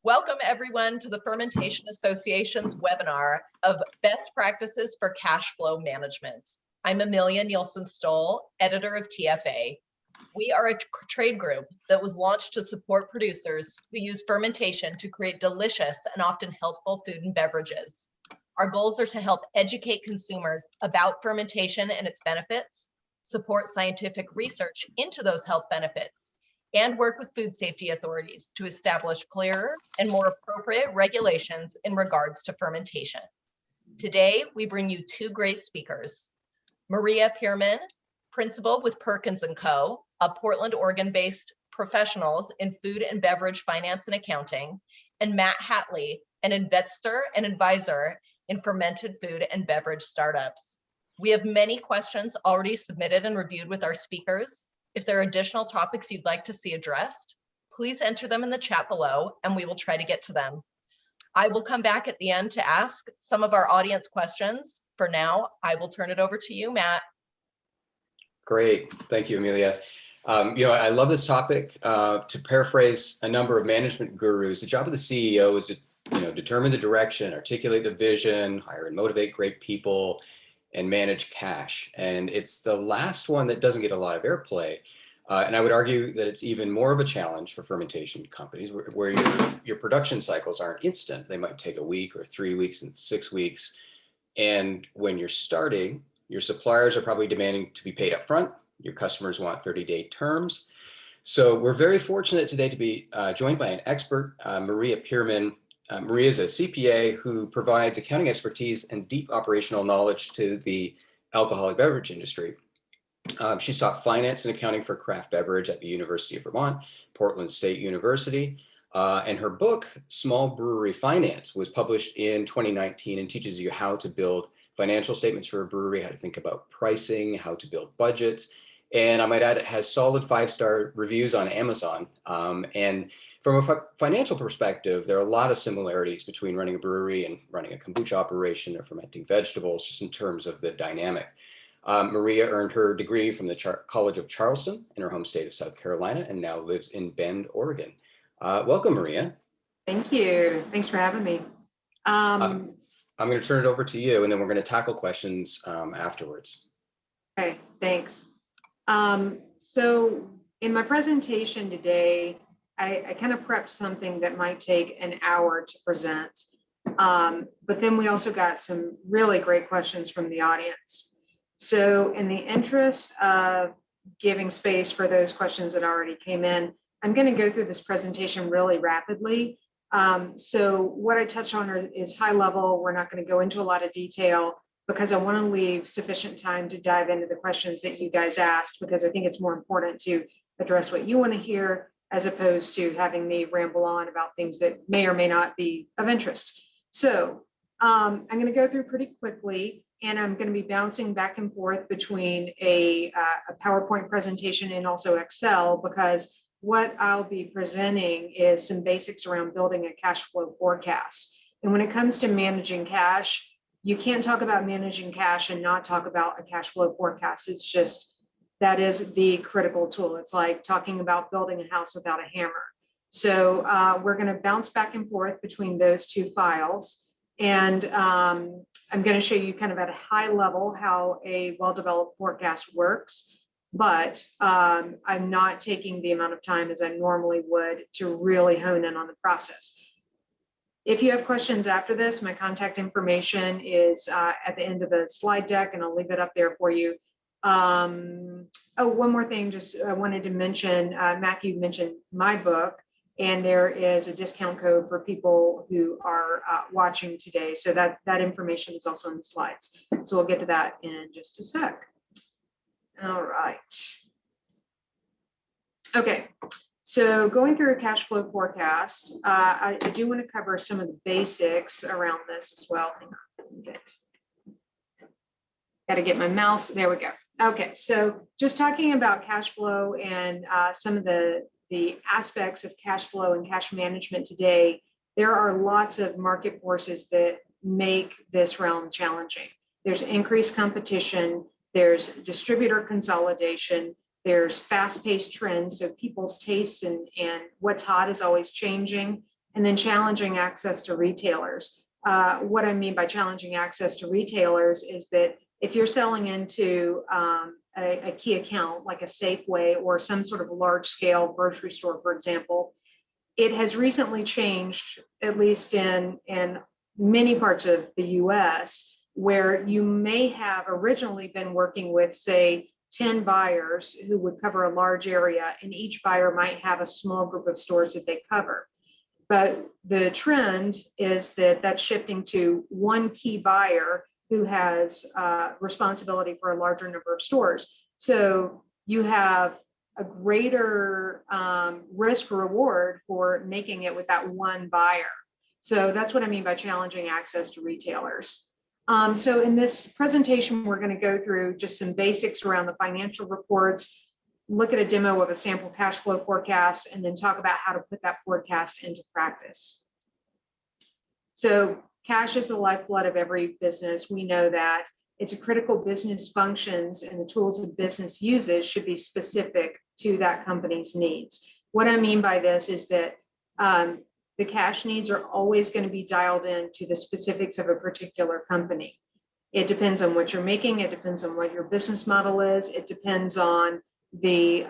Welcome everyone to the Fermentation Association's webinar of Best Practices for Cash Flow Management. I'm Amelia Nielsen-Stoll, editor of TFA. We are a trade group that was launched to support producers who use fermentation to create delicious and often healthful food and beverages. Our goals are to help educate consumers about fermentation and its benefits, support scientific research into those health benefits, and work with food safety authorities to establish clearer and more appropriate regulations in regards to fermentation. Today, we bring you two great speakers. Maria Pearman, principal with Perkins Co, a Portland, Oregon-based professionals in food and beverage finance and accounting, and Matt Hatley, an investor and advisor in fermented food and beverage startups. We have many questions already submitted and reviewed with our speakers. If there are additional topics you'd like to see addressed, please enter them in the chat below and we will try to get to them. I will come back at the end to ask some of our audience questions. For now, I will turn it over to you, Matt. Great, thank you, Amelia. I love this topic. To paraphrase a number of management gurus, the job of the CEO is to determine the direction, articulate the vision, hire and motivate great people, and manage cash. And it's the last one that doesn't get a lot of airplay. And I would argue that it's even more of a challenge for fermentation companies where your production cycles aren't instant. They might take a week or 3 weeks and 6 weeks. And when you're starting, your suppliers are probably demanding to be paid up front. Your customers want 30-day terms. So we're very fortunate today to be joined by an expert, Maria Pearman. Maria is a CPA who provides accounting expertise and deep operational knowledge to the alcoholic beverage industry. She's taught finance and accounting for craft beverage at the University of Vermont, Portland State University, and her book, Small Brewery Finance, was published in 2019 and teaches you how to build financial statements for a brewery, how to think about pricing, how to build budgets. And I might add, it has solid 5-star reviews on Amazon. And from a financial perspective, there are a lot of similarities between running a brewery and running a kombucha operation or fermenting vegetables, just in terms of the dynamic. Maria earned her degree from the College of Charleston in her home state of South Carolina and now lives in Bend, Oregon. Welcome, Maria. Thank you. Thanks for having me. I'm going to turn it over to you, and then we're going to tackle questions afterwards. Okay, thanks. So in my presentation today, I kind of prepped something that might take an hour to present, but then we also got some really great questions from the audience. So in the interest of giving space for those questions that already came in, I'm going to go through this presentation really rapidly. So what I touch on is high level. We're not going to go into a lot of detail because I want to leave sufficient time to dive into the questions that you guys asked, because I think it's more important to address what you want to hear as opposed to having me ramble on about things that may or may not be of interest. So I'm going to go through pretty quickly, and I'm going to be bouncing back and forth between a PowerPoint presentation and also Excel, because what I'll be presenting is some basics around building a cash flow forecast. And when it comes to managing cash, you can't talk about managing cash and not talk about a cash flow forecast. It's just, that is the critical tool. It's like talking about building a house without a hammer. So we're going to bounce back and forth between those two files. And I'm going to show you kind of at a high level how a well-developed forecast works. But I'm not taking the amount of time as I normally would to really hone in on the process. If you have questions after this, my contact information is at the end of the slide deck, and I'll leave it up there for you. Oh, one more thing, just I wanted to mention, Matthew mentioned my book, and there is a discount code for people who are watching today. So that information is also in the slides. So we'll get to that in just a sec. All right. Okay. So going through a cash flow forecast, I do want to cover some of the basics around this as well. Hang on. Got to get my mouse. There we go. Okay, so just talking about cash flow and some of the aspects of cash flow and cash management today, there are lots of market forces that make this realm challenging. There's increased competition, there's distributor consolidation, there's fast-paced trends, so people's tastes and what's hot is always changing. and then challenging access to retailers. What I mean by challenging access to retailers is that if you're selling into a key account like a Safeway or some sort of large scale grocery store, for example, it has recently changed, at least in many parts of the US, where you may have originally been working with, say, 10 buyers who would cover a large area, and each buyer might have a small group of stores that they cover. But the trend is that that's shifting to one key buyer who has responsibility for a larger number of stores. So you have a greater risk reward for making it with that one buyer. So that's what I mean by challenging access to retailers. So in this presentation, we're going to go through just some basics around the financial reports, look at a demo of a sample cash flow forecast, and then talk about how to put that forecast into practice. So cash is the lifeblood of every business. We know that. It's a critical business functions, and the tools a business uses should be specific to that company's needs. What I mean by this is that the cash needs are always going to be dialed in to the specifics of a particular company. It depends on what you're making. It depends on what your business model is. It depends on the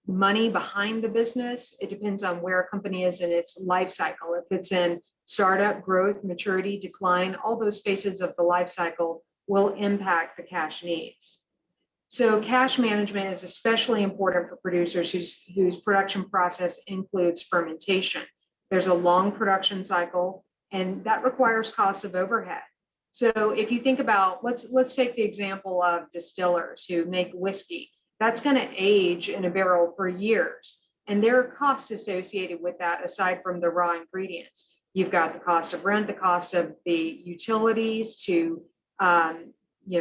money behind the business. It depends on where a company is in its life cycle. If it's in startup, growth, maturity, decline, all those phases of the life cycle will impact the cash needs. So cash management is especially important for producers whose production process includes fermentation. There's a long production cycle, and that requires costs of overhead. So if you think about, let's take the example of distillers who make whiskey. That's going to age in a barrel for years, and there are costs associated with that aside from the raw ingredients. You've got the cost of rent, the cost of the utilities to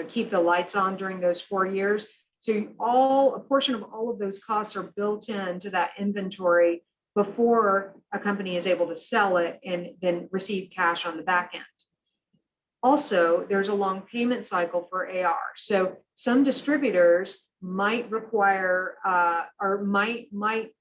keep the lights on during those 4 years. So a portion of all of those costs are built into that inventory before a company is able to sell it and then receive cash on the back end. Also, there's a long payment cycle for AR. So some distributors might require or might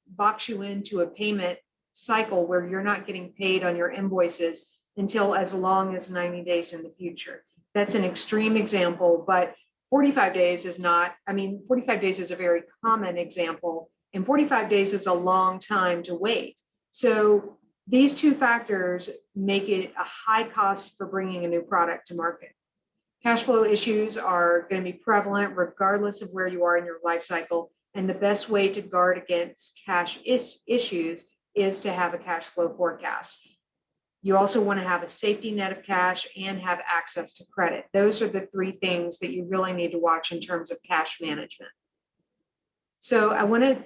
box you into a payment cycle where you're not getting paid on your invoices until as long as 90 days in the future. That's an extreme example, but 45 days is not, 45 days is a very common example, and 45 days is a long time to wait. So these two factors make it a high cost for bringing a new product to market. Cash flow issues are going to be prevalent regardless of where you are in your life cycle, and the best way to guard against cash issues is to have a cash flow forecast. You also want to have a safety net of cash and have access to credit. Those are the three things that you really need to watch in terms of cash management. So I want to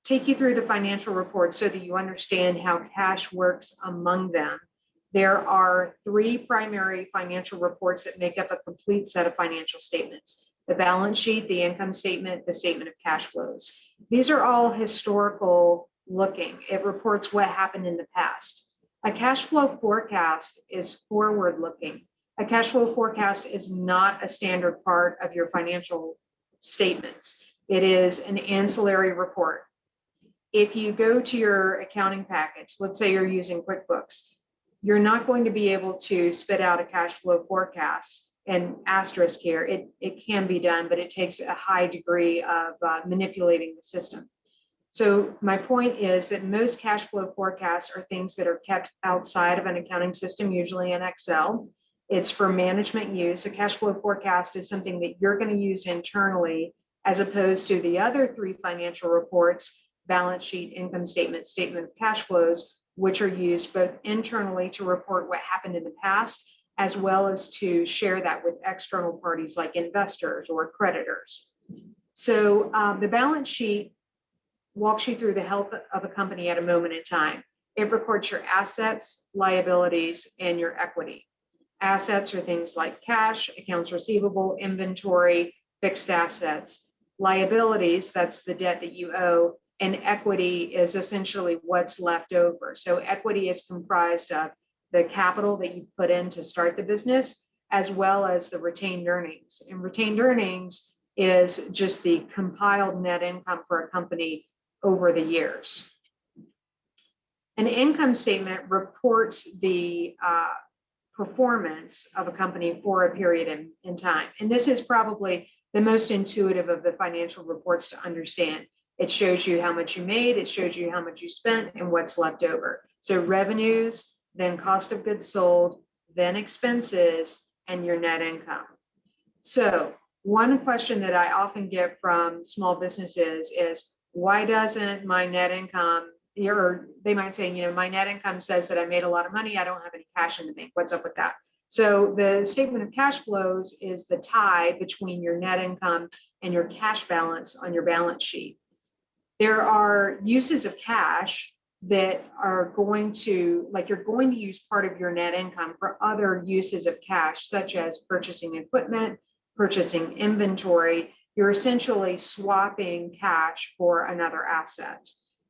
take you through the financial reports so that you understand how cash works among them. There are three primary financial reports that make up a complete set of financial statements: the balance sheet, the income statement, the statement of cash flows. These are all historical looking. It reports what happened in the past. A cash flow forecast is forward looking. A cash flow forecast is not a standard part of your financial statements. It is an ancillary report. If you go to your accounting package, let's say you're using QuickBooks, you're not going to be able to spit out a cash flow forecast. And asterisk here, it can be done, but it takes a high degree of manipulating the system. So my point is that most cash flow forecasts are things that are kept outside of an accounting system, usually in Excel. It's for management use. A cash flow forecast is something that you're going to use internally, as opposed to the other three financial reports: balance sheet, income statement, statement of cash flows, which are used both internally to report what happened in the past, as well as to share that with external parties like investors or creditors. So the balance sheet walks you through the health of a company at a moment in time. It records your assets, liabilities, and your equity. Assets are things like cash, accounts receivable, inventory, fixed assets. Liabilities, that's the debt that you owe, and equity is essentially what's left over. So equity is comprised of the capital that you put in to start the business, as well as the retained earnings. And retained earnings is just the compiled net income for a company over the years. An income statement reports the performance of a company for a period in time. And this is probably the most intuitive of the financial reports to understand. It shows you how much you made, it shows you how much you spent, and what's left over. So revenues, then cost of goods sold, then expenses, and your net income. So one question that I often get from small businesses is, why doesn't my net income, or they might say, you know, my net income says that I made a lot of money, I don't have any cash in the bank. What's up with that? So the statement of cash flows is the tie between your net income and your cash balance on your balance sheet. There are uses of cash that are going to, like, you're going to use part of your net income for other uses of cash, such as purchasing equipment, purchasing inventory. You're essentially swapping cash for another asset.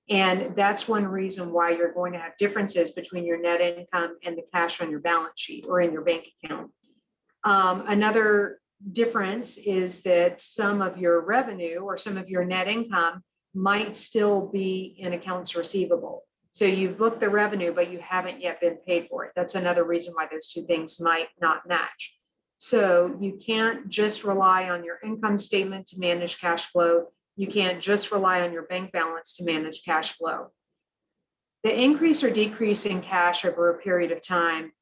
And that's one reason why you're going to have differences between your net income and the cash on your balance sheet or in your bank account. Another difference is that some of your revenue or some of your net income might still be in accounts receivable. So you've booked the revenue, but you haven't yet been paid for it. That's another reason why those two things might not match. So you can't just rely on your income statement to manage cash flow. You can't just rely on your bank balance to manage cash flow. The increase or decrease in cash over a period of time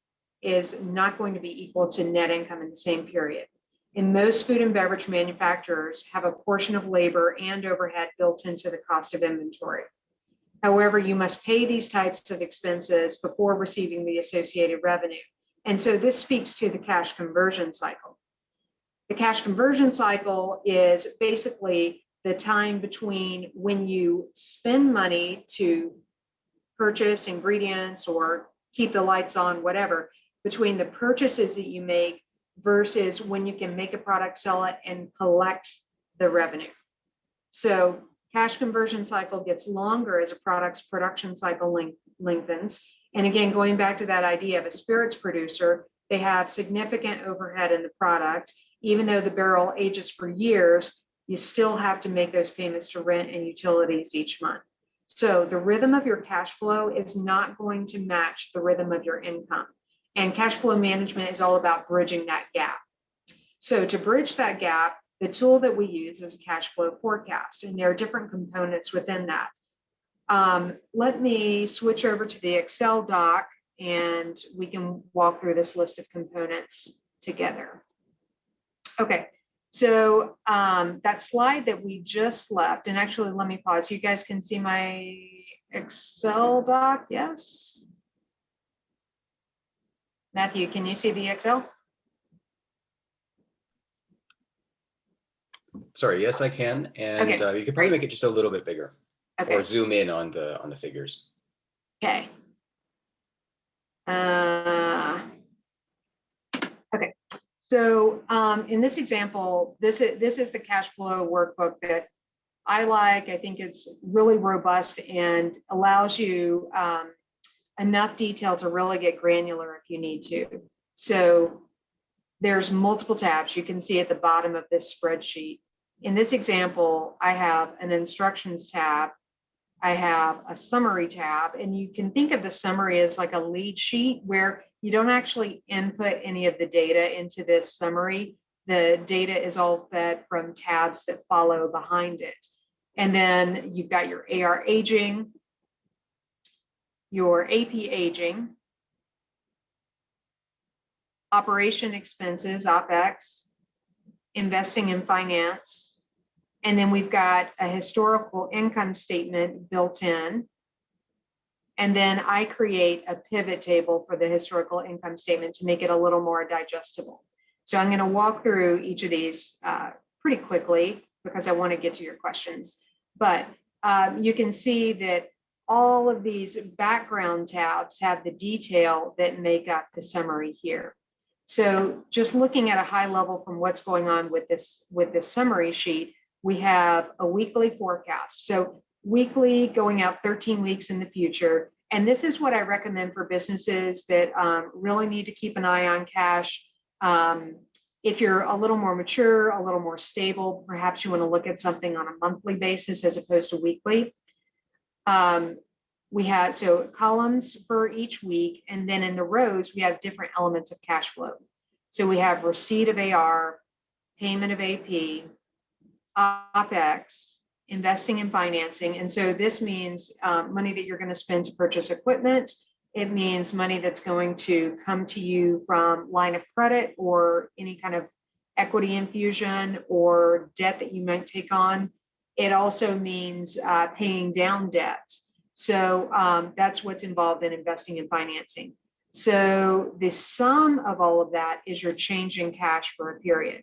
is not going to be equal to net income in the same period. And most food and beverage manufacturers have a portion of labor and overhead built into the cost of inventory. However, you must pay these types of expenses before receiving the associated revenue. And so this speaks to the cash conversion cycle. The cash conversion cycle is basically the time between when you spend money to purchase ingredients or keep the lights on, whatever, between the purchases that you make versus when you can make a product, sell it, and collect the revenue. So cash conversion cycle gets longer as a product's production cycle lengthens. And again, going back to that idea of a spirits producer, they have significant overhead in the product. Even though the barrel ages for years, you still have to make those payments to rent and utilities each month. So the rhythm of your cash flow is not going to match the rhythm of your income. And cash flow management is all about bridging that gap. So to bridge that gap, the tool that we use is a cash flow forecast, and there are different components within that. Let me switch over to the Excel doc and we can walk through this list of components together. Okay, so that slide that we just left, and actually let me pause. You guys can see my Excel doc, yes? Matthew, can you see the Excel? Sorry, yes, I can. And Okay, you could probably make it just a little bit bigger okay. or zoom in on the figures. Okay. Okay. So in this example, this is the cash flow workbook that I like. I think it's really robust and allows you enough detail to really get granular if you need to. So there's multiple tabs you can see at the bottom of this spreadsheet. In this example, I have an instructions tab. I have a summary tab, and you can think of the summary as like a lead sheet where you don't actually input any of the data into this summary. The data is all fed from tabs that follow behind it. And then you've got your AR aging, your AP aging, operation expenses, OPEX, investing in finance, and then we've got a historical income statement built in. And then I create a pivot table for the historical income statement to make it a little more digestible. So I'm going to walk through each of these pretty quickly because I want to get to your questions. But you can see that all of these background tabs have the detail that make up the summary here. So just looking at a high level from what's going on with this summary sheet, we have a weekly forecast. So weekly going out 13 weeks in the future. And this is what I recommend for businesses that really need to keep an eye on cash. If you're a little more mature, a little more stable, perhaps you want to look at something on a monthly basis as opposed to weekly. we have, so columns for each week, and then in the rows, we have different elements of cash flow. So we have receipt of AR, payment of AP, OPEX, investing in financing. And so this means money that you're going to spend to purchase equipment. It means money that's going to come to you from line of credit or any kind of equity infusion or debt that you might take on. It also means paying down debt. So that's what's involved in investing in financing. So the sum of all of that is your change in cash for a period.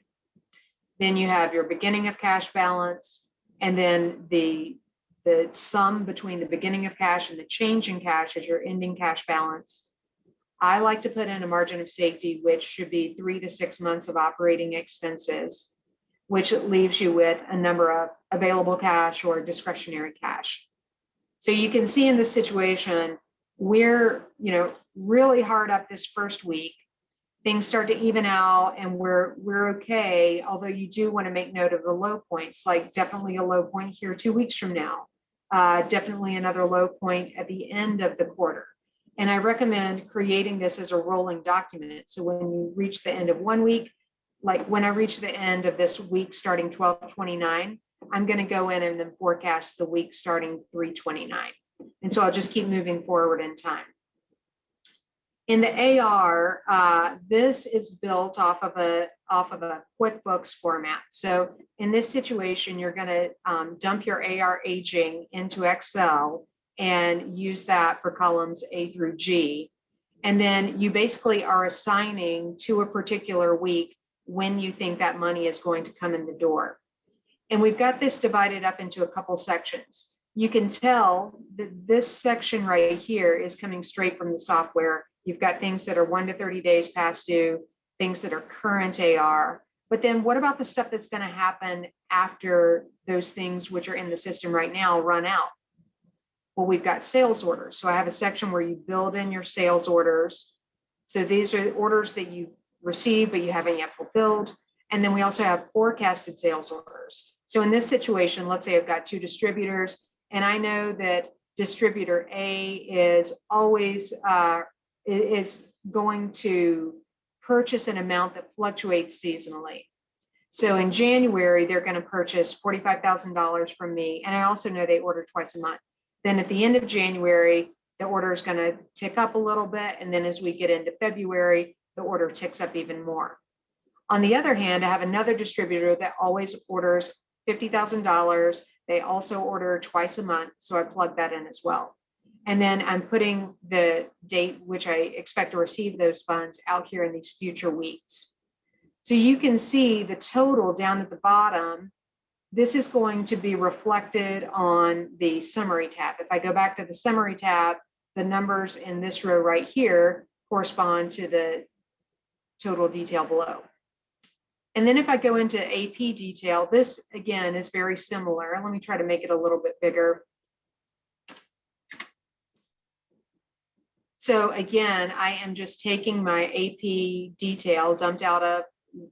Then you have your beginning of cash balance, and then the sum between the beginning of cash and the change in cash is your ending cash balance. I like to put in a margin of safety, which should be 3 to 6 months of operating expenses, which leaves you with a number of available cash or discretionary cash. So you can see in this situation, we're really hard up this first week. Things start to even out and we're okay, although you do want to make note of the low points, like definitely a low point here 2 weeks from now, definitely another low point at the end of the quarter. And I recommend creating this as a rolling document. So when you reach the end of 1 week, like when I reach the end of this week starting 12/29, I'm going to go in and then forecast the week starting 3/29. And so I'll just keep moving forward in time. In the AR, this is built off of a QuickBooks format. So in this situation, you're going to dump your AR aging into Excel and use that for columns A through G. And then you basically are assigning to a particular week when you think that money is going to come in the door. And we've got this divided up into a couple sections. You can tell that this section right here is coming straight from the software. You've got things that are 1 to 30 days past due, things that are current AR. But then what about the stuff that's going to happen after those things which are in the system right now run out? Well, we've got sales orders. So I have a section where you build in your sales orders. So these are orders that you received, but you haven't yet fulfilled. And then we also have forecasted sales orders. So in this situation, let's say I've got 2 distributors, and I know that distributor A is always is going to purchase an amount that fluctuates seasonally. So in January, they're going to purchase $45,000 from me. And I also know they order twice a month. Then at the end of January, the order is going to tick up a little bit. And then as we get into February, the order ticks up even more. On the other hand, I have another distributor that always orders $50,000. They also order twice a month. So I plug that in as well. And then I'm putting the date which I expect to receive those funds out here in these future weeks. So you can see the total down at the bottom. This is going to be reflected on the summary tab. If I go back to the summary tab, the numbers in this row right here correspond to the total detail below. And then if I go into AP detail, this again is very similar. Let me try to make it a little bit bigger. So again, I am just taking my AP detail dumped out of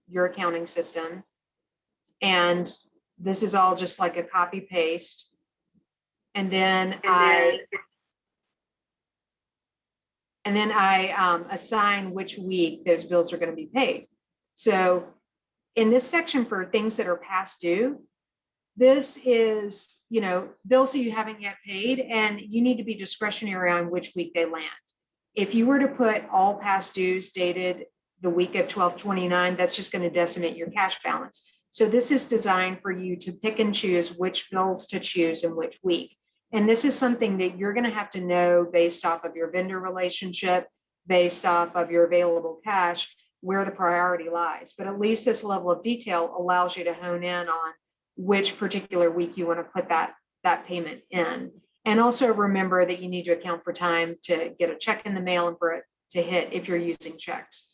your accounting system. And this is all just like a copy paste. And then I assign which week those bills are going to be paid. So in this section for things that are past due, this is, bills that you haven't yet paid, and you need to be discretionary on which week they land. If you were to put all past dues dated the week of 12/29, that's just going to decimate your cash balance. So this is designed for you to pick and choose which bills to choose in which week. And this is something that you're going to have to know based off of your vendor relationship, based off of your available cash, where the priority lies. But at least this level of detail allows you to hone in on which particular week you want to put that payment in. And also remember that you need to account for time to get a check in the mail and for it to hit if you're using checks.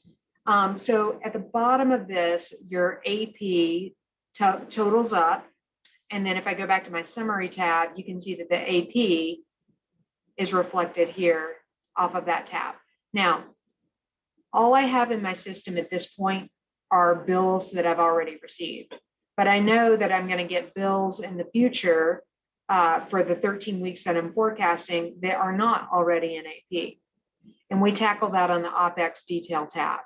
So at the bottom of this, your AP totals up. And then if I go back to my summary tab, you can see that the AP is reflected here off of that tab. Now, all I have in my system at this point are bills that I've already received. But I know that I'm going to get bills in the future for the 13 weeks that I'm forecasting that are not already in AP. And we tackle that on the OpEx detail tab.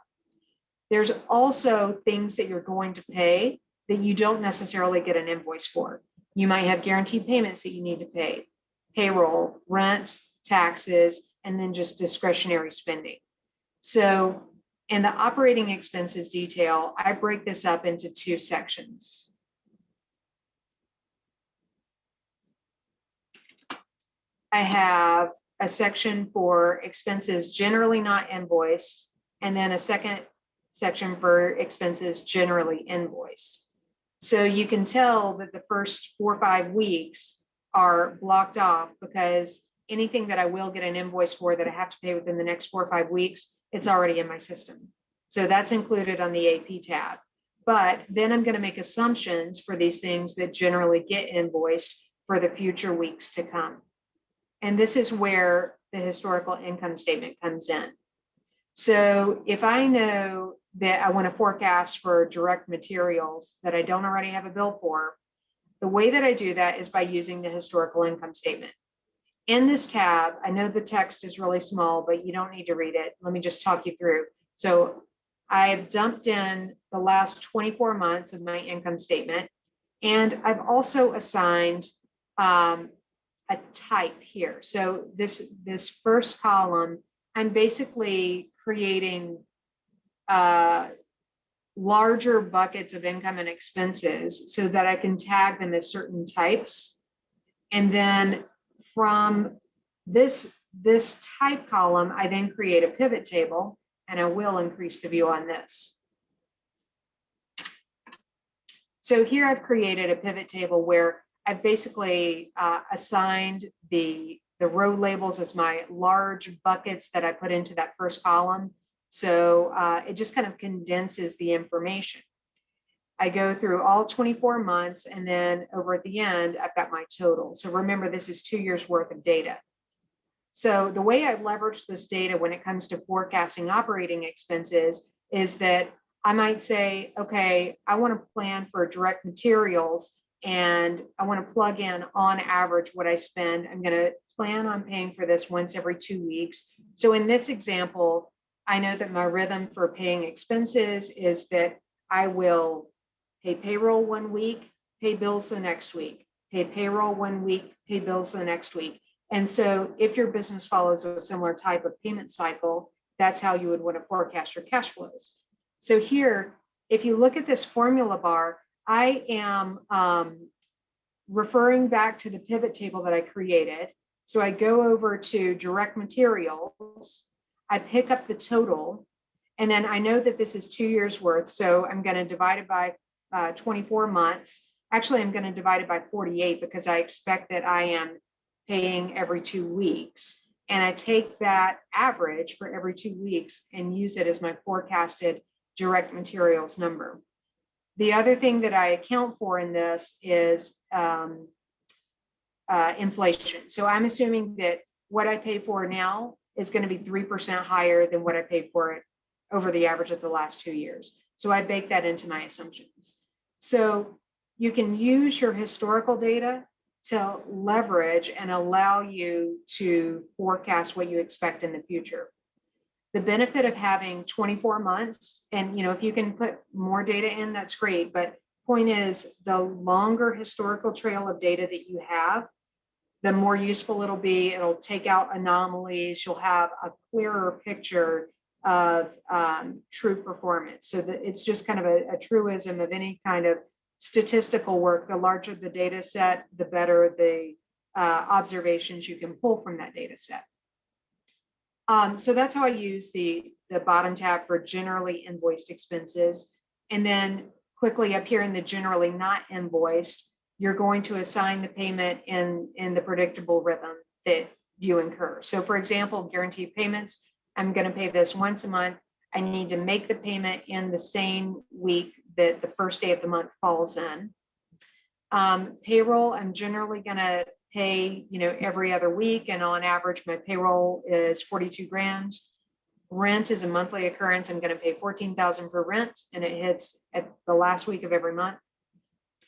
There's also things that you're going to pay that you don't necessarily get an invoice for. You might have guaranteed payments that you need to pay, payroll, rent, taxes, and then just discretionary spending. So in the operating expenses detail, I break this up into two sections. I have a section for expenses generally not invoiced, and then a second section for expenses generally invoiced. So you can tell that the first 4 or 5 weeks are blocked off because anything that I will get an invoice for that I have to pay within the next 4 or 5 weeks, it's already in my system. So that's included on the AP tab. But then I'm going to make assumptions for these things that generally get invoiced for the future weeks to come. And this is where the historical income statement comes in. So if I know that I want to forecast for direct materials that I don't already have a bill for, the way that I do that is by using the historical income statement. In this tab, I know the text is really small, but you don't need to read it. Let me just talk you through. So I've dumped in the last 24 months of my income statement, and I've also assigned a type here. So this first column, I'm basically creating larger buckets of income and expenses so that I can tag them as certain types. And then from this type column, I then create a pivot table, and I will increase the view on this. So here I've created a pivot table where I've basically assigned the row labels as my large buckets that I put into that first column. So it just kind of condenses the information. I go through all 24 months, and then over at the end, I've got my total. So remember, this is 2 years worth of data. So the way I leverage this data when it comes to forecasting operating expenses is that I might say, okay, I want to plan for direct materials, and I want to plug in on average what I spend. I'm going to plan on paying for this once every 2 weeks. So in this example, I know that my rhythm for paying expenses is that I will pay payroll 1 week, pay bills the next week, pay payroll 1 week, pay bills the next week. And so if your business follows a similar type of payment cycle, that's how you would want to forecast your cash flows. So here, if you look at this formula bar, I am referring back to the pivot table that I created. So I go over to direct materials, I pick up the total, and then I know that this is 2 years worth. So I'm going to divide it by 24 months. Actually, I'm going to divide it by 48 because I expect that I am paying every 2 weeks. And I take that average for every 2 weeks and use it as my forecasted direct materials number. The other thing that I account for in this is inflation. So I'm assuming that what I pay for now is going to be 3% higher than what I paid for it over the average of the last 2 years. So I bake that into my assumptions. So you can use your historical data to leverage and allow you to forecast what you expect in the future. The benefit of having 24 months, and if you can put more data in, that's great. But point is, the longer historical trail of data that you have, the more useful it'll be. It'll take out anomalies. You'll have a clearer picture of true performance. So that it's just kind of a truism of any kind of statistical work. The larger the data set, the better the observations you can pull from that data set. So that's how I use the bottom tab for generally invoiced expenses. And then quickly up here in the generally not invoiced, you're going to assign the payment in the predictable rhythm that you incur. So for example, guaranteed payments, I'm going to pay this once a month. I need to make the payment in the same week that the first day of the month falls in. Payroll, I'm generally going to pay, every other week. And on average, my payroll is 42 grand. Rent is a monthly occurrence. I'm going to pay 14,000 for rent, and it hits at the last week of every month.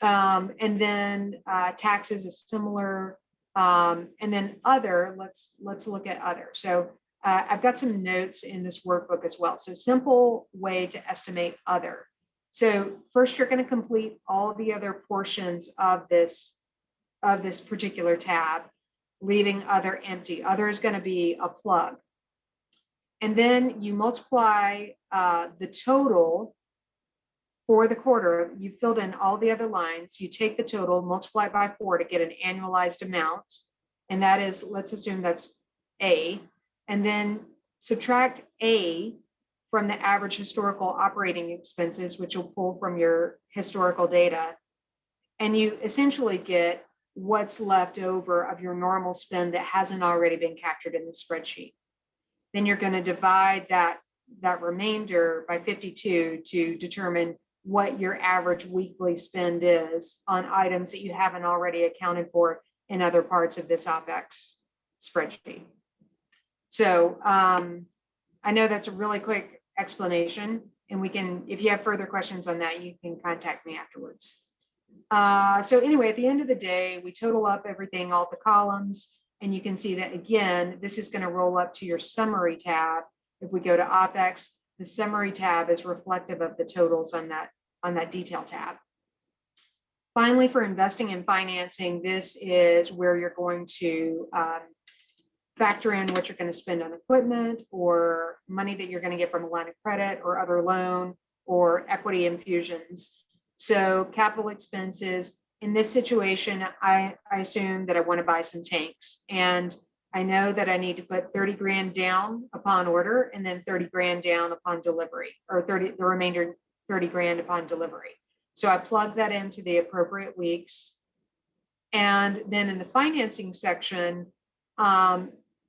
And then taxes is similar. And then other, let's look at other. So I've got some notes in this workbook as well. So simple way to estimate other. So first, you're going to complete all the other portions of this particular tab, leaving other empty. Other is going to be a plug. And then you multiply the total for the quarter. You filled in all the other lines. You take the total, multiply it by 4 to get an annualized amount. And that is, let's assume that's A. And then subtract A from the average historical operating expenses, which you'll pull from your historical data. And you essentially get what's left over of your normal spend that hasn't already been captured in the spreadsheet. Then you're going to divide that remainder by 52 to determine what your average weekly spend is on items that you haven't already accounted for in other parts of this OpEx spreadsheet. So I know that's a really quick explanation, and we can, if you have further questions on that, you can contact me afterwards. So anyway, at the end of the day, we total up everything, all the columns, and you can see that again, this is going to roll up to your summary tab. If we go to OpEx, the summary tab is reflective of the totals on that detail tab. Finally, for investing and financing, this is where you're going to factor in what you're going to spend on equipment or money that you're going to get from a line of credit or other loan or equity infusions. So capital expenses, in this situation, I assume that I want to buy some tanks, and I know that I need to put 30 grand down upon order and then 30 grand down upon delivery, or the remainder 30 grand upon delivery. So I plug that into the appropriate weeks. And then in the financing section,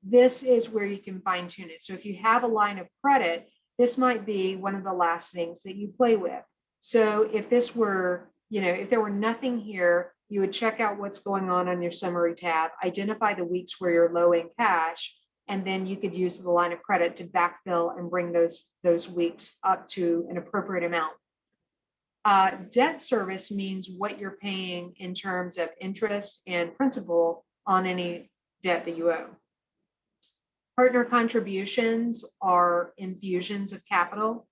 this is where you can fine tune it. So if you have a line of credit, this might be one of the last things that you play with. So if this were, if there were nothing here, you would check out what's going on your summary tab, identify the weeks where you're low in cash, and then you could use the line of credit to backfill and bring those weeks up to an appropriate amount. Debt service means what you're paying in terms of interest and principal on any debt that you owe. Partner contributions are infusions of capital.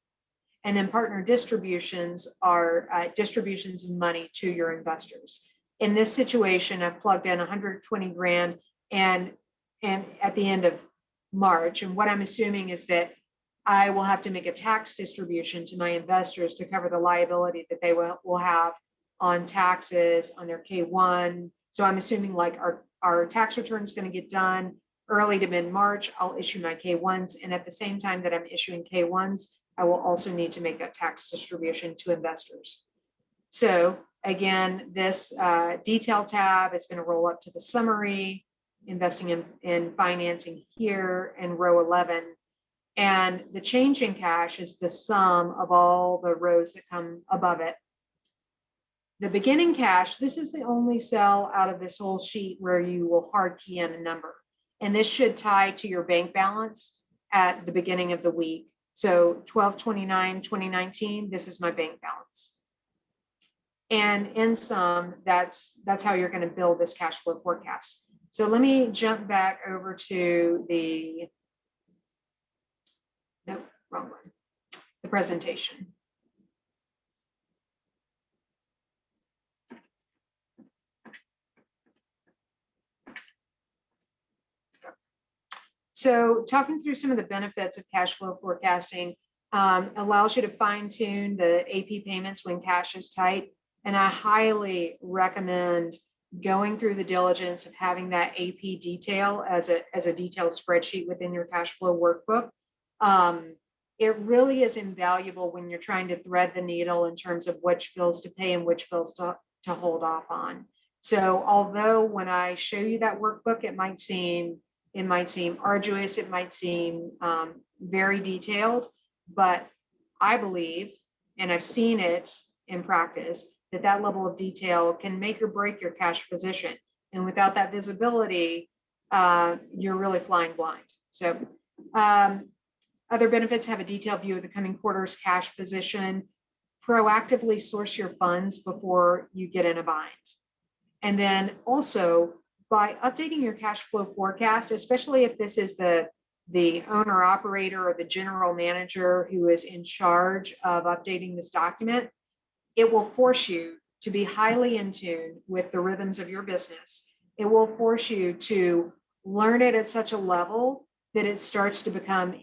And then partner distributions are distributions of money to your investors. In this situation, I've plugged in 120 grand and at the end of March. And what I'm assuming is that I will have to make a tax distribution to my investors to cover the liability that they will have on taxes, on their K1. So I'm assuming like our tax return is going to get done early to mid-March. I'll issue my K1s. And at the same time that I'm issuing K1s, I will also need to make that tax distribution to investors. So again, this detail tab is going to roll up to the summary, investing in financing here in row 11. And the change in cash is the sum of all the rows that come above it. The beginning cash, this is the only cell out of this whole sheet where you will hard key in a number. And this should tie to your bank balance at the beginning of the week. So 12/29/2019, this is my bank balance. And in sum, that's how you're going to build this cash flow forecast. So let me jump back over to the presentation. So talking through some of the benefits of cash flow forecasting allows you to fine tune the AP payments when cash is tight. And I highly recommend going through the diligence of having that AP detail as a detailed spreadsheet within your cash flow workbook. It really is invaluable when you're trying to thread the needle in terms of which bills to pay and which bills to hold off on. So although when I show you that workbook, it might seem arduous, it might seem very detailed, but I believe, and I've seen it in practice, that level of detail can make or break your cash position. And without that visibility, you're really flying blind. So other benefits: have a detailed view of the coming quarter's cash position, proactively source your funds before you get in a bind. And then also by updating your cash flow forecast, especially if this is the owner operator or the general manager who is in charge of updating this document, it will force you to be highly in tune with the rhythms of your business. It will force you to learn it at such a level that it starts to become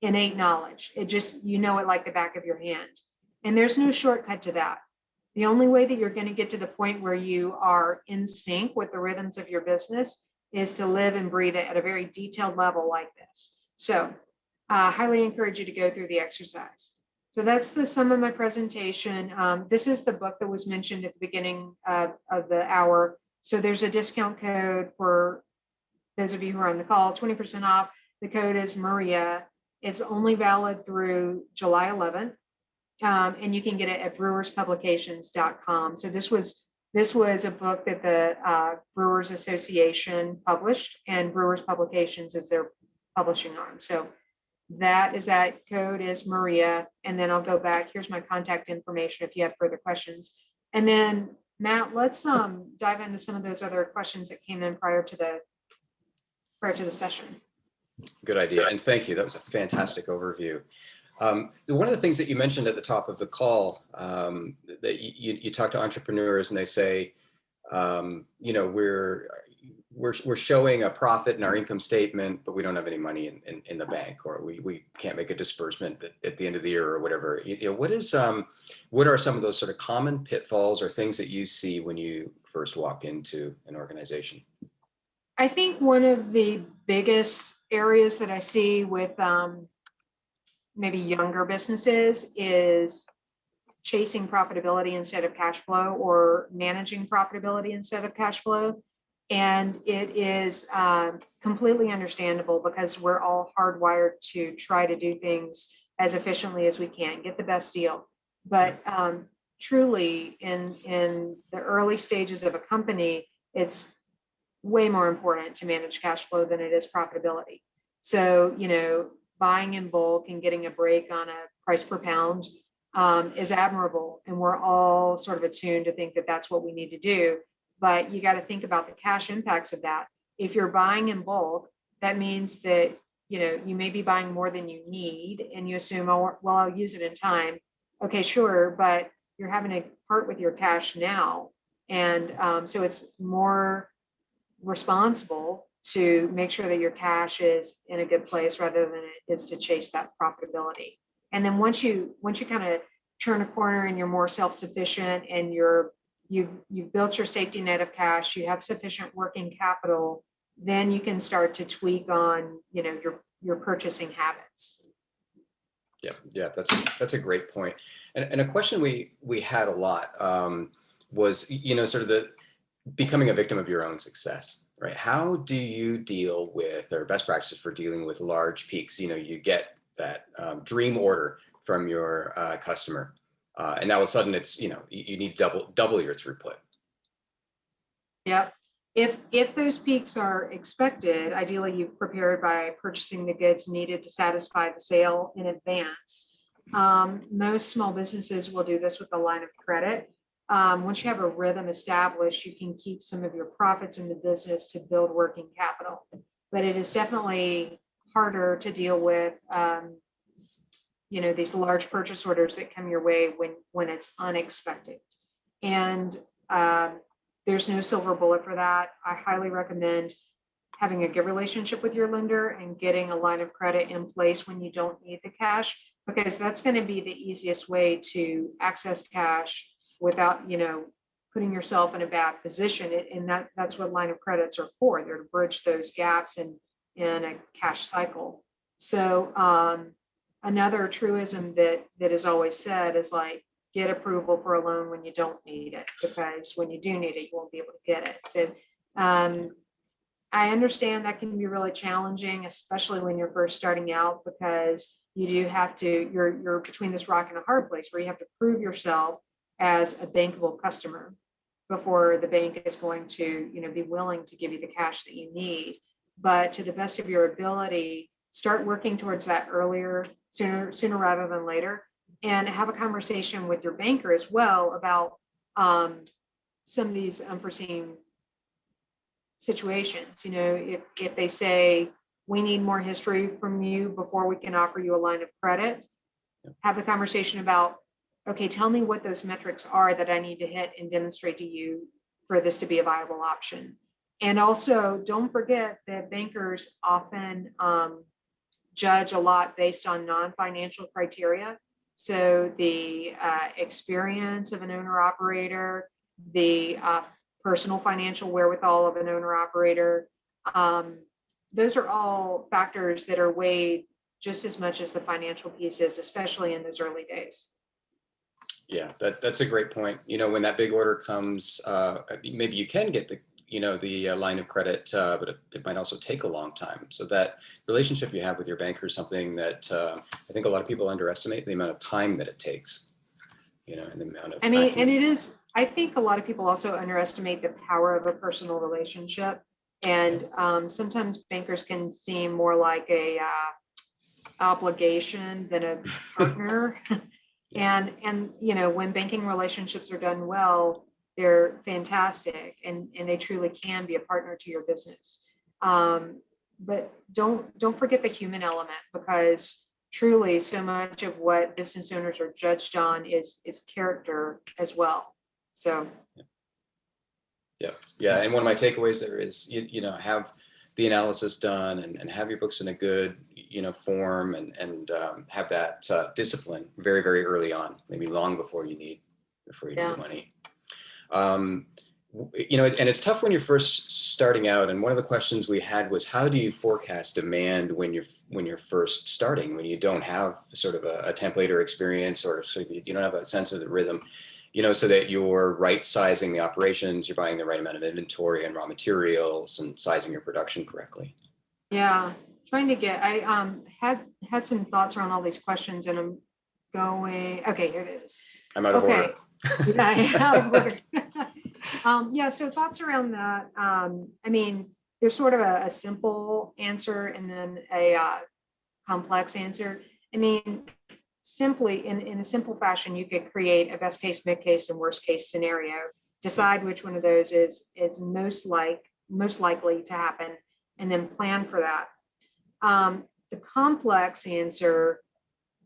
innate knowledge. It just, you know it like the back of your hand. And there's no shortcut to that. The only way that you're going to get to the point where you are in sync with the rhythms of your business is to live and breathe it at a very detailed level like this. So I highly encourage you to go through the exercise. So that's the sum of my presentation. This is the book that was mentioned at the beginning of the hour. So there's a discount code for those of you who are on the call, 20% off. The code is Maria. It's only valid through July 11th. And you can get it at brewerspublications.com. So this was a book that the Brewers Association published, and Brewers Publications is their publishing arm. So that code is Maria. And then I'll go back. Here's my contact information if you have further questions. And then Matt, let's dive into some of those other questions that came in prior to the session. Good idea. And thank you. That was a fantastic overview. One of the things that you mentioned at the top of the call, that you talk to entrepreneurs and they say, we're showing a profit in our income statement, but we don't have any money in the bank, or we can't make a disbursement at the end of the year or whatever. What are some of those sort of common pitfalls or things that you see when you first walk into an organization? I think one of the biggest areas that I see with maybe younger businesses is chasing profitability instead of cash flow, or managing profitability instead of cash flow. And it is completely understandable because we're all hardwired to try to do things as efficiently as we can, get the best deal. But truly, in the early stages of a company, it's way more important to manage cash flow than it is profitability. So, buying in bulk and getting a break on a price per pound is admirable. And we're all sort of attuned to think that that's what we need to do. But you got to think about the cash impacts of that. If you're buying in bulk, that means that, you may be buying more than you need, and you assume, oh, well, I'll use it in time. Okay, sure. But you're having to part with your cash now. And so it's more responsible to make sure that your cash is in a good place rather than it is to chase that profitability. And then once you kind of turn a corner and you're more self-sufficient and you've built your safety net of cash, you have sufficient working capital, then you can start to tweak on, your purchasing habits. Yeah, that's a great point. And a question we had a lot was, sort of the becoming a victim of your own success. Right? How do you deal with, or best practices for dealing with large peaks? You get that dream order from your customer, and now all of a sudden it's, you need double your throughput. Yep. If those peaks are expected, ideally you've prepared by purchasing the goods needed to satisfy the sale in advance. Most small businesses will do this with a line of credit. Once you have a rhythm established, you can keep some of your profits in the business to build working capital. But it is definitely harder to deal with, these large purchase orders that come your way when it's unexpected. And there's no silver bullet for that. I highly recommend having a good relationship with your lender and getting a line of credit in place when you don't need the cash, because that's going to be the easiest way to access cash without, putting yourself in a bad position. And that's what line of credits are for. They're to bridge those gaps in a cash cycle. So another truism that is always said is like, get approval for a loan when you don't need it, because when you do need it, you won't be able to get it. So I understand that can be really challenging, especially when you're first starting out, because you do have to, you're between this rock and a hard place where you have to prove yourself as a bankable customer before the bank is going to, be willing to give you the cash that you need. But to the best of your ability, start working towards that earlier, sooner rather than later. and have a conversation with your banker as well about some of these unforeseen situations. You know, if they say, we need more history from you before we can offer you a line of credit, have a conversation about, okay, tell me what those metrics are that I need to hit and demonstrate to you for this to be a viable option. And also, don't forget that bankers often judge a lot based on non-financial criteria. So the experience of an owner operator, the personal financial wherewithal of an owner operator, those are all factors that are weighed just as much as the financial piece is, especially in those early days. Yeah, that's a great point. You know, when that big order comes, maybe you can get the line of credit, but it might also take a long time. So that relationship you have with your banker is something that I think a lot of people underestimate, the amount of time that it takes, you know, and the amount of. I mean, and it is, I think a lot of people also underestimate the power of a personal relationship. And sometimes bankers can seem more like a obligation than a partner. And you know, when banking relationships are done well, they're fantastic, and they truly can be a partner to your business. But don't forget the human element, because truly so much of what business owners are judged on is character as well. So yeah, and one of my takeaways there is you know, have the analysis done and have your books in a good, you know, form, and have that discipline very, very early on, maybe long before you need the money. You know, and it's tough when you're first starting out. And one of the questions we had was, how do you forecast demand when you're first starting, when you don't have sort of a template or experience, or so you don't have a sense of the rhythm, you know, so that you're right sizing the operations, you're buying the right amount of inventory and raw materials, and sizing your production correctly. yeah, trying to get, I had some thoughts around all these questions, and I'm going, okay, here it is. I'm out of order. Yeah, out of order. Yeah, so thoughts around that. I mean, there's sort of a simple answer and then a complex answer. I mean, simply in a simple fashion, you could create a best case, mid case, and worst case scenario. Decide which one of those is most likely to happen, and then plan for that. The complex answer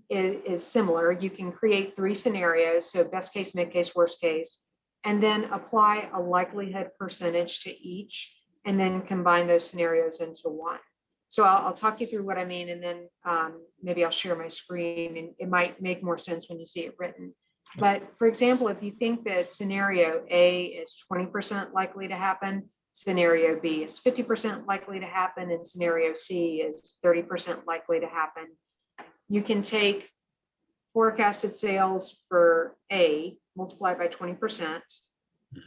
is similar. You can create 3 scenarios, so best case, mid case, worst case, and then apply a likelihood percentage to each, and then combine those scenarios into one. So I'll talk you through what I mean, and then maybe I'll share my screen, and it might make more sense when you see it written. But for example, if you think that scenario A is 20% likely to happen, scenario B is 50% likely to happen, and scenario C is 30% likely to happen, you can take forecasted sales for A, multiply by 20%,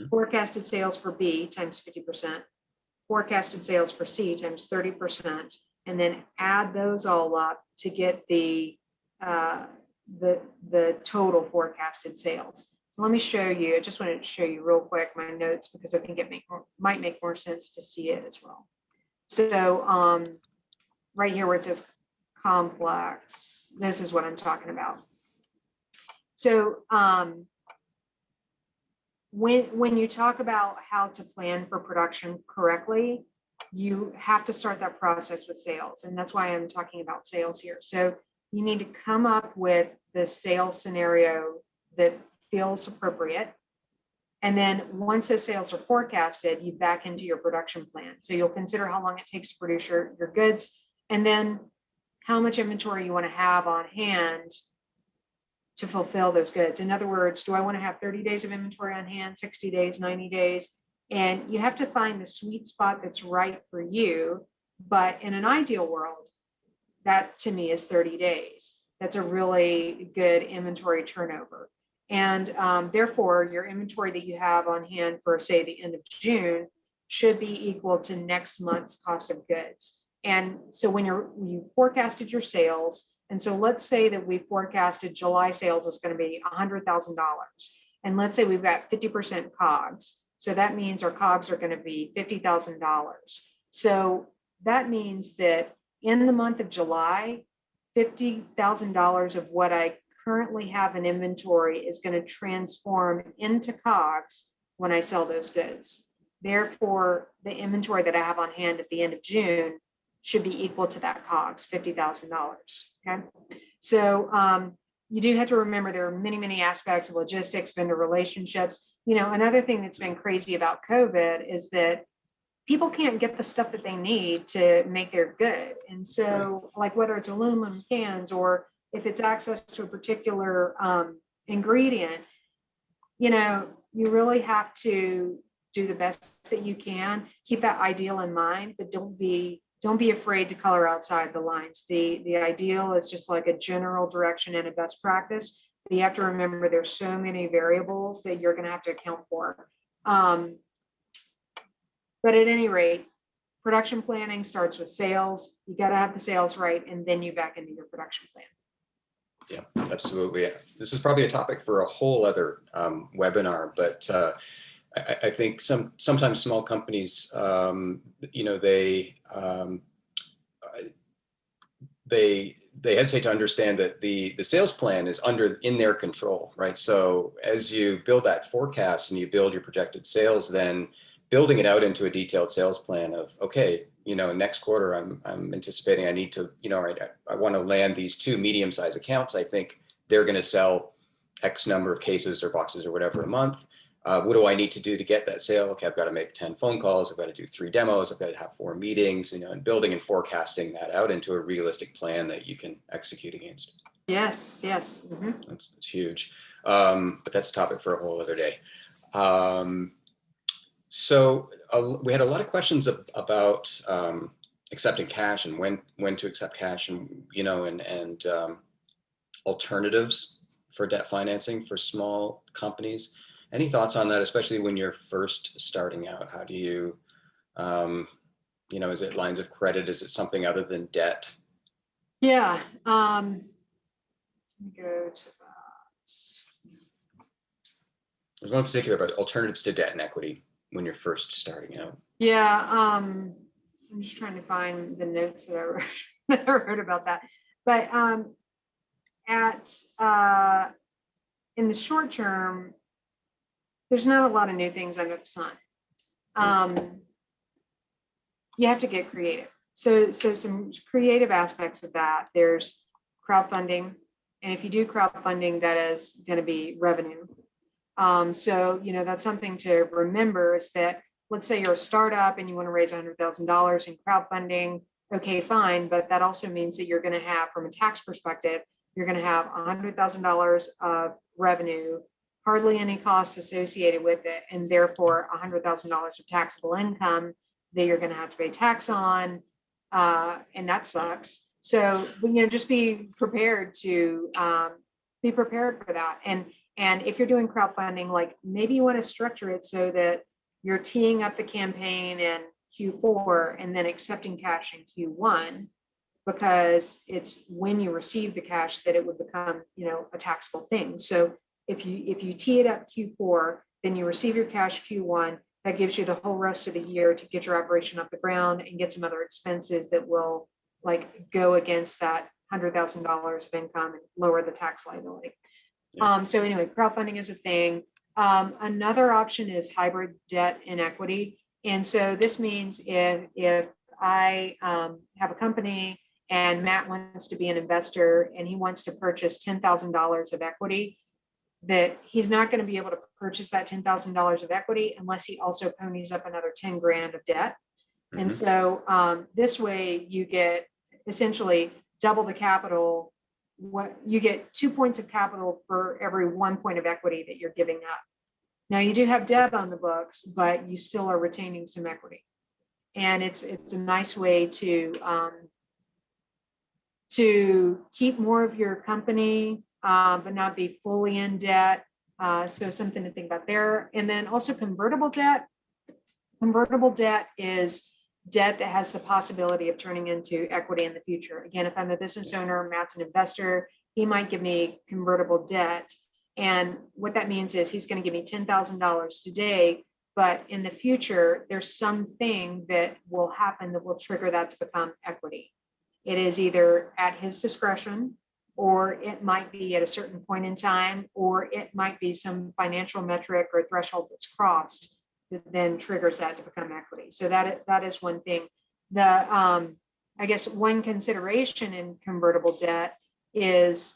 forecasted sales for B times 50%, forecasted sales for C times 30%, and then add those all up to get the total forecasted sales. So let me show you. I just wanted to show you real quick my notes, because I think it might make more sense to see it as well. So right here where it says complex, this is what I'm talking about. So when you talk about how to plan for production correctly, you have to start that process with sales. And that's why I'm talking about sales here. So you need to come up with the sales scenario that feels appropriate. And then once those sales are forecasted, you back into your production plan. So you'll consider how long it takes to produce your goods, and then how much inventory you want to have on hand to fulfill those goods. In other words, do I want to have 30 days of inventory on hand, 60 days, 90 days? And you have to find the sweet spot that's right for you. But in an ideal world, that to me is 30 days. That's a really good inventory turnover. And therefore, your inventory that you have on hand for, say, the end of June should be equal to next month's cost of goods. And so when you forecasted your sales, and so let's say that we forecasted July sales is going to be $100,000. And let's say we've got 50% COGS. So that means our COGS are going to be $50,000. So that means that in the month of July, $50,000 of what I currently have in inventory is going to transform into COGS when I sell those goods. Therefore, the inventory that I have on hand at the end of June should be equal to that COGS, $50,000. Okay. So you do have to remember there are many, many aspects of logistics, vendor relationships. You know, another thing that's been crazy about COVID is that people can't get the stuff that they need to make their good. And so like whether it's aluminum cans or if it's access to a particular ingredient, you know, you really have to do the best that you can, keep that ideal in mind, but don't be afraid to color outside the lines. The ideal is just like a general direction and a best practice. But you have to remember there's so many variables that you're going to have to account for. But at any rate, production planning starts with sales. You got to have the sales right, and then you back into your production plan. Yeah, absolutely. This is probably a topic for a whole other webinar, but I think sometimes small companies, you know, they hesitate to understand that the sales plan is in their control, right? So as you build that forecast and you build your projected sales, then building it out into a detailed sales plan of, okay, you know, next quarter I'm anticipating I need to, you know, I want to land these 2 medium-sized accounts. I think they're going to sell X number of cases or boxes or whatever a month. What do I need to do to get that sale? Okay, I've got to make 10 phone calls. I've got to do 3 demos. I've got to have 4 meetings, you know, and building and forecasting that out into a realistic plan that you can execute against. Yes, yes. Mm-hmm. That's huge. But that's a topic for a whole other day. So we had a lot of questions about accepting cash and when to accept cash, and you know, and alternatives for debt financing for small companies. Any thoughts on that, especially when you're first starting out? How do you, you know, is it lines of credit? Is it something other than debt? Yeah. Let me go to that. There's one in particular about alternatives to debt and equity when you're first starting out. Yeah. I'm just trying to find the notes that I wrote about that. But in the short term, there's not a lot of new things under the sun. You have to get creative. So some creative aspects of that. There's crowdfunding, and if you do crowdfunding, that is going to be revenue. So you know, that's something to remember, is that let's say you're a startup and you want to raise $100,000 in crowdfunding. Okay, fine, but that also means that you're going to have, from a tax perspective, you're going to have $100,000 of revenue, hardly any costs associated with it, and therefore $100,000 of taxable income that you're going to have to pay tax on, and that sucks. So you know, just be prepared to be prepared for that. And if you're doing crowdfunding, like maybe you want to structure it so that you're teeing up the campaign in Q4 and then accepting cash in Q1, because it's when you receive the cash that it would become, you know, a taxable thing. So if you tee it up Q4, then you receive your cash Q1, that gives you the whole rest of the year to get your operation off the ground and get some other expenses that will like go against that $100,000 of income and lower the tax liability. Yeah. So anyway, crowdfunding is a thing. Another option is hybrid debt and equity. And so this means if I have a company and Matt wants to be an investor and he wants to purchase $10,000 of equity, that he's not going to be able to purchase that $10,000 of equity unless he also ponies up another 10 grand of debt. Mm-hmm. And so this way you get essentially double the capital. What you get 2 points of capital for every 1 point of equity that you're giving up. Now you do have debt on the books, but you still are retaining some equity. And it's a nice way to keep more of your company, but not be fully in debt. So something to think about there. And then also convertible debt. Convertible debt is debt that has the possibility of turning into equity in the future. Again, if I'm a business owner, Matt's an investor, he might give me convertible debt. And what that means is he's going to give me $10,000 today, but in the future, there's something that will happen that will trigger that to become equity. It is either at his discretion or it might be at a certain point in time, or it might be some financial metric or threshold that's crossed that then triggers that to become equity. So that is one thing. I guess one consideration in convertible debt is,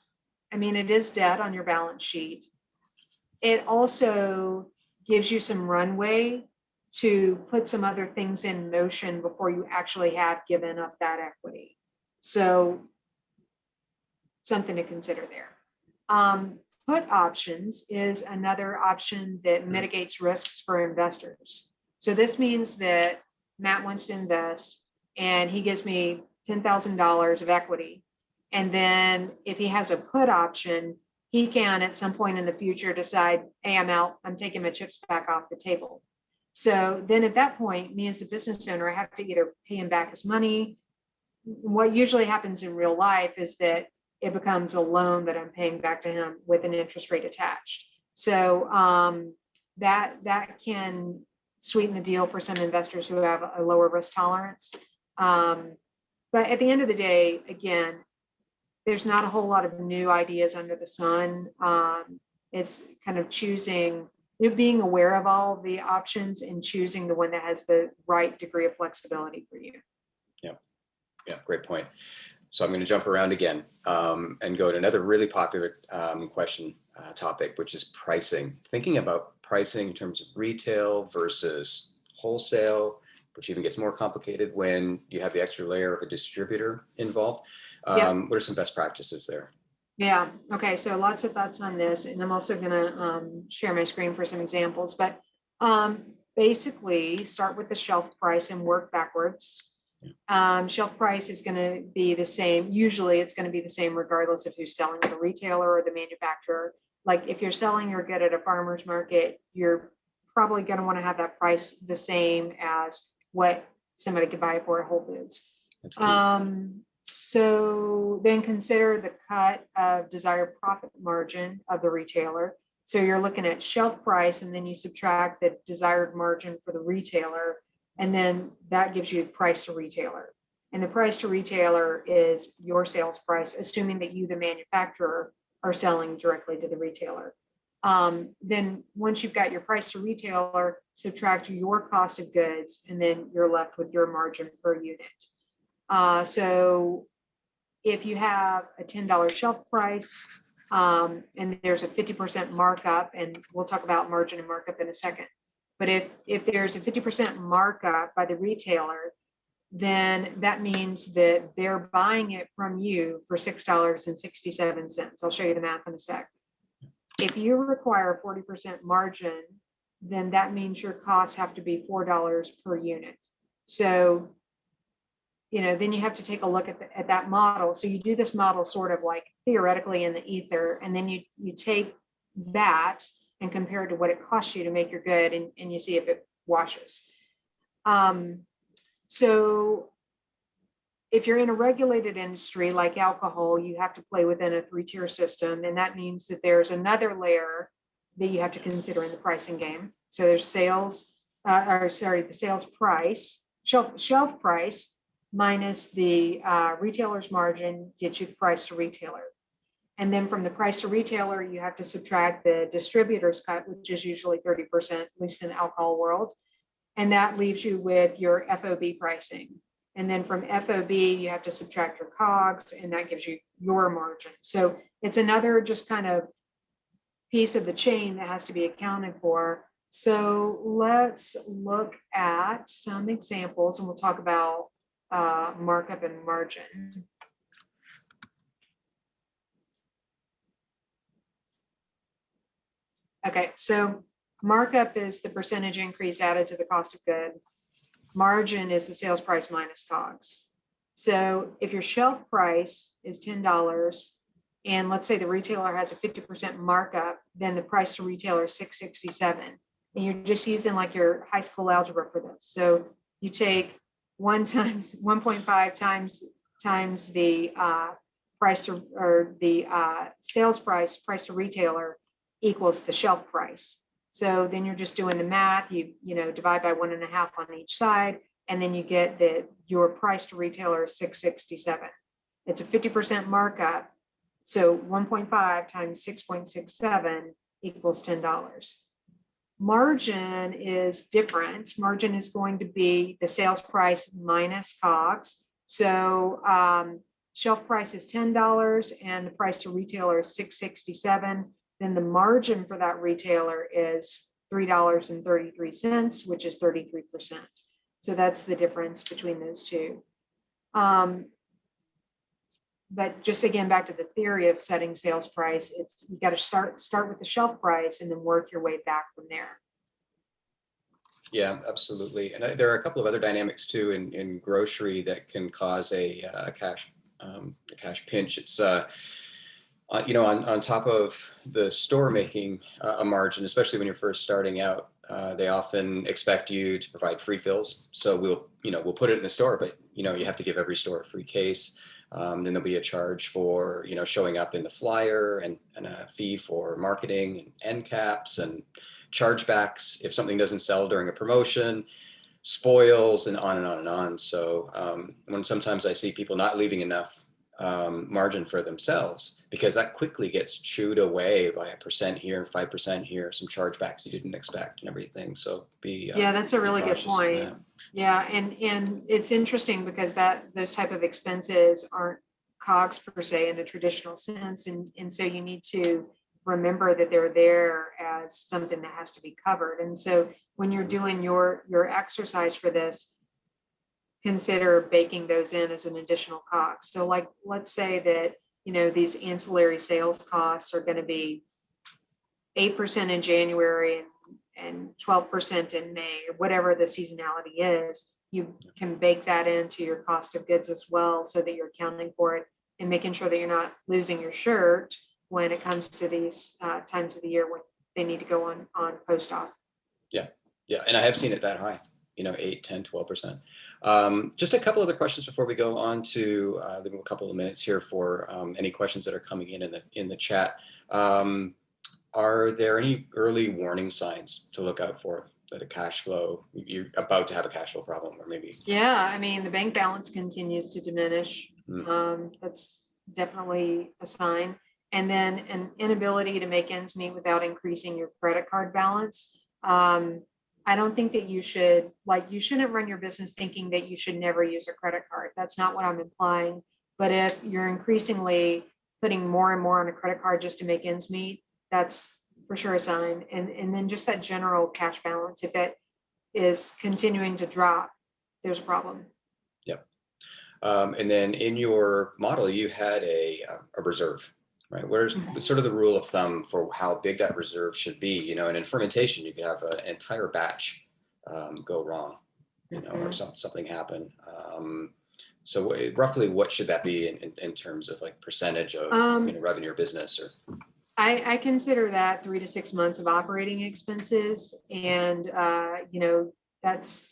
I mean, it is debt on your balance sheet. It also gives you some runway to put some other things in motion before you actually have given up that equity. So something to consider there. Put options is another option that mitigates risks for investors. So this means that Matt wants to invest and he gives me $10,000 of equity. And then if he has a put option, he can at some point in the future decide, hey, I'm out, I'm taking my chips back off the table. So then at that point, me as a business owner, I have to either pay him back his money. What usually happens in real life is that it becomes a loan that I'm paying back to him with an interest rate attached. So that can sweeten the deal for some investors who have a lower risk tolerance. But at the end of the day, again, there's not a whole lot of new ideas under the sun. It's kind of choosing, being aware of all the options and choosing the one that has the right degree of flexibility for you. Yeah, great point. So I'm going to jump around again and go to another really popular question topic, which is pricing. Thinking about pricing in terms of retail versus wholesale, which even gets more complicated when you have the extra layer of a distributor involved. What are some best practices there? Yeah. Okay. So lots of thoughts on this, and I'm also going to share my screen for some examples. But basically, start with the shelf price and work backwards. Shelf price is going to be the same. Usually, it's going to be the same regardless of who's selling, the retailer or the manufacturer. Like if you're selling your good at a farmer's market, you're probably going to want to have that price the same as what somebody could buy it for at Whole Foods. That's key. So then consider the cut of desired profit margin of the retailer. So you're looking at shelf price, and then you subtract the desired margin for the retailer, and then that gives you price to retailer. And the price to retailer is your sales price, assuming that you, the manufacturer, are selling directly to the retailer. Then once you've got your price to retailer, subtract your cost of goods, and then you're left with your margin per unit. So if you have a $10 shelf price and there's a 50% markup, and we'll talk about margin and markup in a second, but if there's a 50% markup by the retailer, then that means that they're buying it from you for $6.67. I'll show you the math in a sec. If you require a 40% margin, then that means your costs have to be $4 per unit. So then you have to take a look at that model. So you do this model sort of like theoretically in the ether, and then you take that and compare it to what it costs you to make your good, and you see if it washes. So if you're in a regulated industry like alcohol, you have to play within a 3-tier system, and that means that there's another layer that you have to consider in the pricing game. So there's the sales price, shelf price, minus the retailer's margin gets you the price to retailer. And then from the price to retailer, you have to subtract the distributor's cut, which is usually 30%, at least in the alcohol world. And that leaves you with your FOB pricing. And then from FOB, you have to subtract your COGS, and that gives you your margin. So it's another just kind of piece of the chain that has to be accounted for. So let's look at some examples, and we'll talk about markup and margin. Okay, so markup is the percentage increase added to the cost of good. Margin is the sales price minus COGS. So if your shelf price is $10, and let's say the retailer has a 50% markup, then the price to retailer is $6.67. And you're just using like your high school algebra for this. So you take 1.5 times the price to, or the sales price to retailer equals the shelf price. So then you're just doing the math. You divide by 1.5 on each side, and then you get that your price to retailer is $6.67. It's a 50% markup. So 1.5 times 6.67 equals $10. Margin is different. Margin is going to be the sales price minus COGS. So shelf price is $10 and the price to retailer is $6.67. Then the margin for that retailer is $3.33, which is 33%. So that's the difference between those two. But just again, back to the theory of setting sales price, it's you got to start with the shelf price and then work your way back from there. Yeah, absolutely. And there are a couple of other dynamics too in grocery that can cause a cash pinch. It's on top of the store making a margin, especially when you're first starting out, they often expect you to provide free fills. So we'll put it in the store, but you have to give every store a free case. Then there'll be a charge for showing up in the flyer and a fee for marketing and end caps and chargebacks if something doesn't sell during a promotion, spoils, and on and on and on. So when sometimes I see people not leaving enough margin for themselves, because that quickly gets chewed away by 1% here, 5% here, some chargebacks you didn't expect and everything. So yeah, that's a really good point. Yeah, and it's interesting because those type of expenses aren't COGS per se in a traditional sense, and so you need to remember that they're there as something that has to be covered. And so when you're doing your exercise for this, consider baking those in as an additional cost. So like, let's say that, these ancillary sales costs are going to be 8% in January and 12% in May, or whatever the seasonality is. You can bake that into your cost of goods as well, so that you're accounting for it and making sure that you're not losing your shirt when it comes to these times of the year when they need to go on post-off. Yeah. And I have seen it that high, 8, 10, 12%. Just a couple other questions before we go on to a couple of minutes here for any questions that are coming in the chat. Are there any early warning signs to look out for that a cash flow, you're about to have a cash flow problem, or maybe? Yeah, I mean, the bank balance continues to diminish. That's definitely a sign. And then an inability to make ends meet without increasing your credit card balance. I don't think that you shouldn't run your business thinking that you should never use a credit card. That's not what I'm implying. But if you're increasingly putting more and more on a credit card just to make ends meet, that's for sure a sign. And then just that general cash balance, if that is continuing to drop, there's a problem. Yep. And then in your model, you had a reserve, right? Where's sort of the rule of thumb for how big that reserve should be? And in fermentation, you could have an entire batch go wrong, or something happen. So roughly, what should that be in terms of like percentage of revenue or business? Or I consider that 3 to 6 months of operating expenses, and that's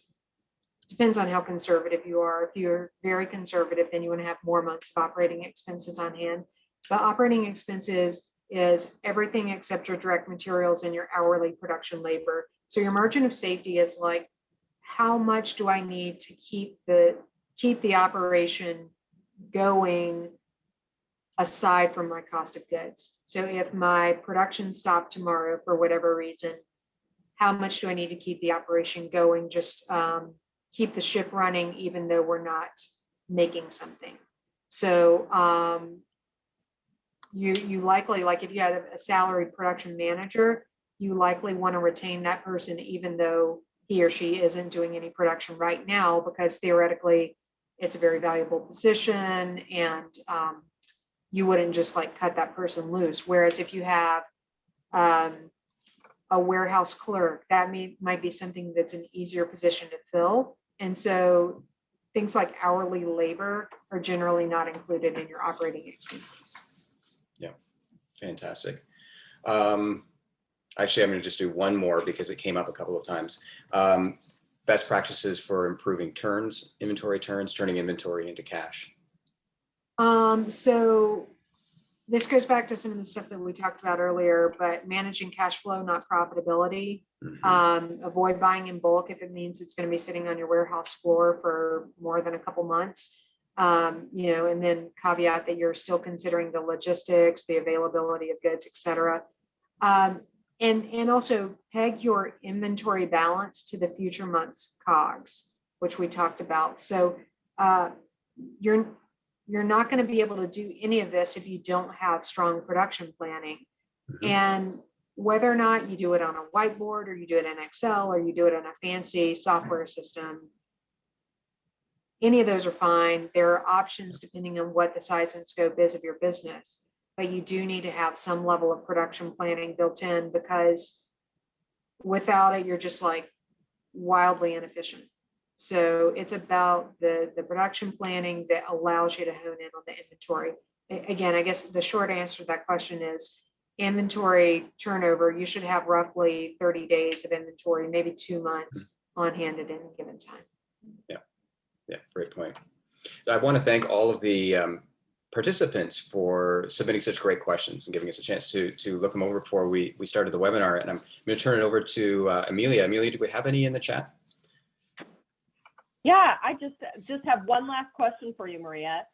depends on how conservative you are. If you're very conservative, then you want to have more months of operating expenses on hand. But operating expenses is everything except your direct materials and your hourly production labor. So your margin of safety is like, how much do I need to keep the operation going aside from my cost of goods? So if my production stopped tomorrow for whatever reason, how much do I need to keep the operation going? Just keep the ship running, even though we're not making something. So you likely, like if you had a salaried production manager, you likely want to retain that person, even though he or she isn't doing any production right now, because theoretically it's a very valuable position, and you wouldn't just like cut that person loose. Whereas if you have a warehouse clerk, that might be something that's an easier position to fill. And so things like hourly labor are generally not included in your operating expenses. Yeah, fantastic. Actually, I'm going to just do one more because it came up a couple of times. Best practices for improving turns, inventory turns, turning inventory into cash. So this goes back to some of the stuff that we talked about earlier, but managing cash flow, not profitability. Avoid buying in bulk if it means it's going to be sitting on your warehouse floor for more than a couple months. And then caveat that you're still considering the logistics, the availability of goods, et cetera. And also peg your inventory balance to the future month's COGS, which we talked about. So you're not going to be able to do any of this if you don't have strong production planning. Mm-hmm. And whether or not you do it on a whiteboard or you do it in Excel or you do it in a fancy software system, any of those are fine. There are options depending on what the size and scope is of your business, but you do need to have some level of production planning built in, because without it, you're just like wildly inefficient. So it's about the production planning that allows you to hone in on the inventory. Again, I guess the short answer to that question is inventory turnover. You should have roughly 30 days of inventory, maybe 2 months on hand at any given time. Yeah, great point. So I want to thank all of the participants for submitting such great questions and giving us a chance to look them over before we started the webinar. And I'm going to turn it over to Amelia. Amelia, do we have any in the chat? Yeah, I just have one last question for you, Maria.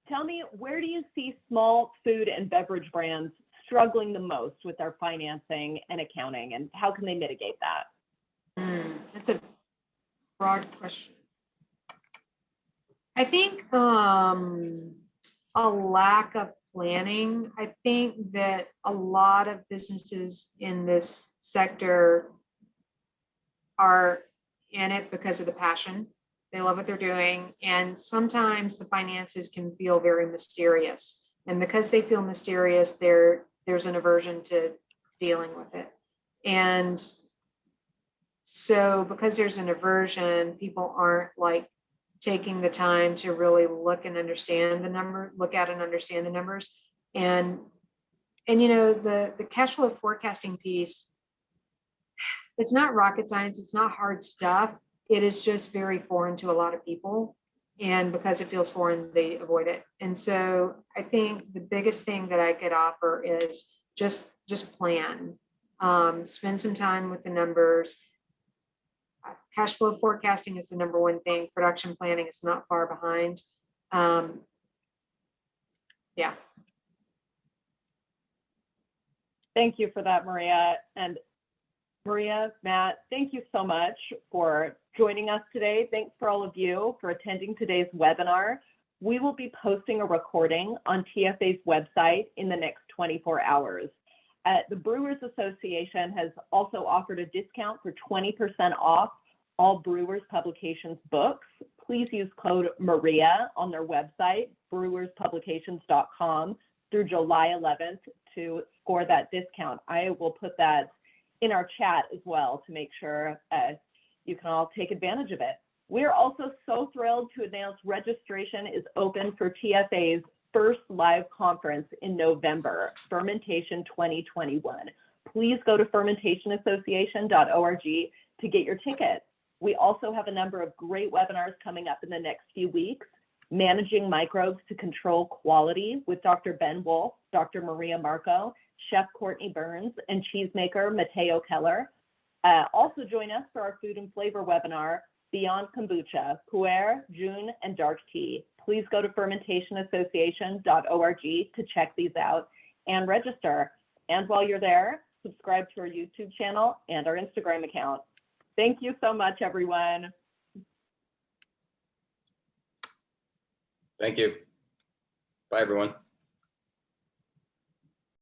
Tell me, where do you see small food and beverage brands struggling the most with their financing and accounting, and how can they mitigate that? That's a broad question. I think a lack of planning. I think that a lot of businesses in this sector are in it because of the passion. They love what they're doing. And sometimes the finances can feel very mysterious. And because they feel mysterious, there's an aversion to dealing with it. And so because there's an aversion, people aren't like taking the time to really look and understand the number, look at and understand the numbers. And the cash flow forecasting piece, it's not rocket science, it's not hard stuff. It is just very foreign to a lot of people. And because it feels foreign, they avoid it. And so I think the biggest thing that I could offer is just plan. Spend some time with the numbers. Cash flow forecasting is the number one thing. Production planning is not far behind. Yeah. Thank you for that, Maria. And Maria, Matt, thank you so much for joining us today. Thanks for all of you for attending today's webinar. We will be posting a recording on TFA's website in the next 24 hours. The Brewers Association has also offered a discount for 20% off all Brewers Publications books. Please use code MARIA on their website, brewerspublications.com, through July 11th to score that discount. I will put that in our chat as well to make sure you can all take advantage of it. We're also so thrilled to announce registration is open for TFA's first live conference in November, Fermentation 2021. Please go to fermentationassociation.org to get your ticket. We also have a number of great webinars coming up in the next few weeks. Managing Microbes to Control Quality with Dr. Ben Wolf, Dr. Maria Marco, Chef Courtney Burns, and cheesemaker Mateo Keller. Also join us for our food and flavor webinar, Beyond Kombucha, Puer, June, and Dark Tea. Please go to fermentationassociation.org to check these out and register. And while you're there, subscribe to our YouTube channel and our Instagram account. Thank you so much, everyone. Thank you. Bye, everyone.